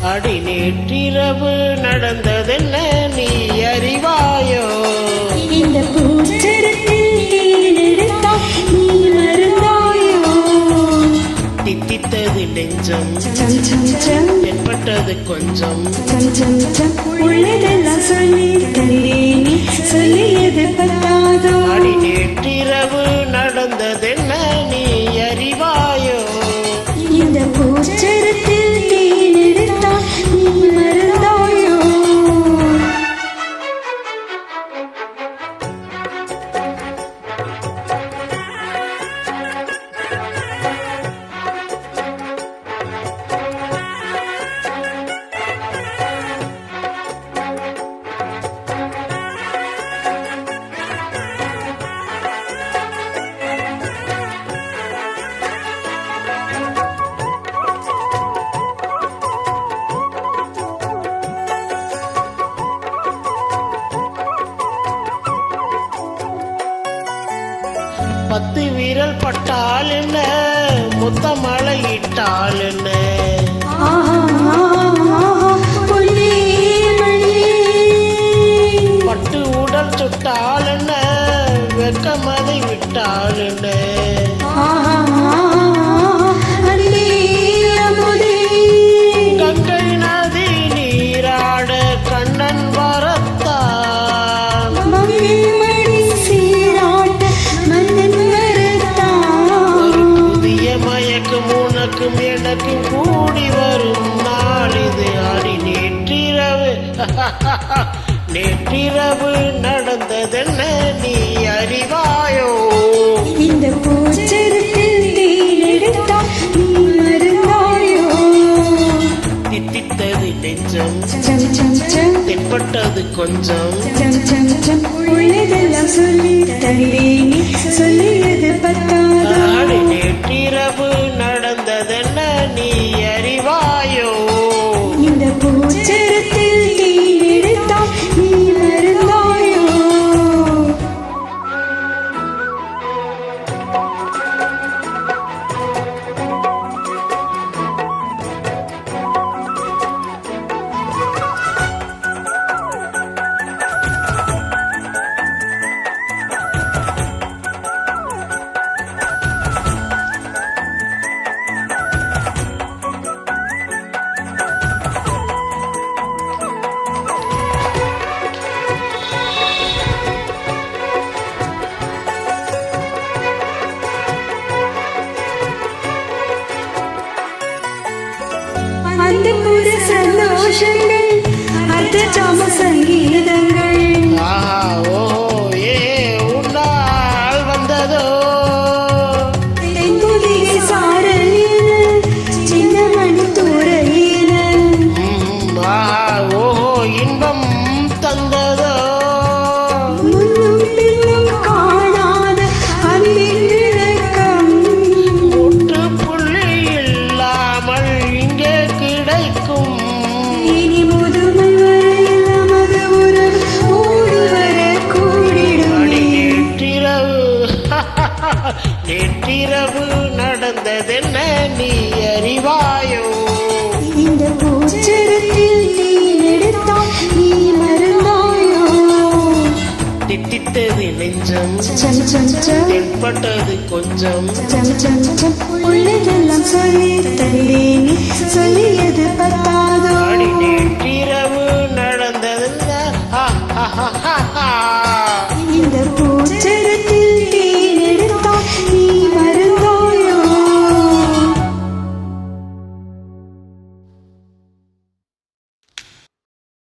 அடி நேற்றிரவு நடந்ததென்ன நீ அறிவாயோ? இந்த பூச்சரத்தில் தேனெடுத்தால் நீ மறந்தாயோ? தித்தித்தது நெஞ்சம் சம் சம் சம் தென்பட்டது கொஞ்சம் சம் சம் சம் உள்ளதெல்லாம் சொல்லி தந்தேனே சொல்லியது பத்தாதோ? அடி நேற்றிரவு நடந்ததென்ன நீ அறிவாயோ? இந்த பூச்சரத்தில் தேனெடுத்தால் நீ மறந்தாயோ? பத்து வீரல் பட்டால் என்ன மொத்த மழை இட்டால் என்ன? பட்டு உடல் சுட்டால் என்ன வெக்கமதை விட்டால் என்ன? கங்கை நதி நீராட கண்ணன் வரத்தான் ஒரு புதிய மயக்கம் உனக்கும் எனக்கும் கூடி வரும் நாள் இது. அடி நேற்றிரவு நேற்றிரவு நடந்ததென்ன நீ அறிவாயோ? இந்த பூச்சரத்தில் தேனெடுத்தால் நீ மறந்தாயோ? தித்தித்தது நெஞ்சம் சம் சம் சம் தென்பட்டது கொஞ்சம் சம் சம் சம் உள்ளதெல்லாம் சொல்லி தந்தேனே சொல்லியது பத்தாதோ? அடி நேற்றிரவு நடந்ததென்ன நீ அறிவாயோ? இந்த பூச்சரத்தில் தேனெடுத்தால் நீ மறந்தாயோ? அந்த புது சந்தோஷங்கள் அர்த்த ஜாம சங்கீதங்கள் ஆஹா ஓ ஏ உன்னால் வந்ததோ? தென்புதிகை சாரலில் சின்ன மணி தூரையில் ஆஹா ஓ இன்பம் தந்ததோ? முன்னும் பின்னும் காணாத அன்பின் விளக்கம் முற்றுப்புள்ளி இல்லாமல் இங்கே கிடைக்கும். இனி முதுமை வரையில் நமது உறவு ஓடி வர கூடிடும். அடி நேற்றிரவு நேற்றிரவு நடந்ததென்ன நீ அறிவாயோ? இந்த பூச்சரத்தில் தேனெடுத்தால் நீ மறந்தாயோ? தித்தித்தது நெஞ்சம் சம் சம் சம் தென்பட்டது கொஞ்சம் சம் சம் சம் உள்ளதெல்லாம் சொல்லி தந்தேனே சொல்லியது பத்தா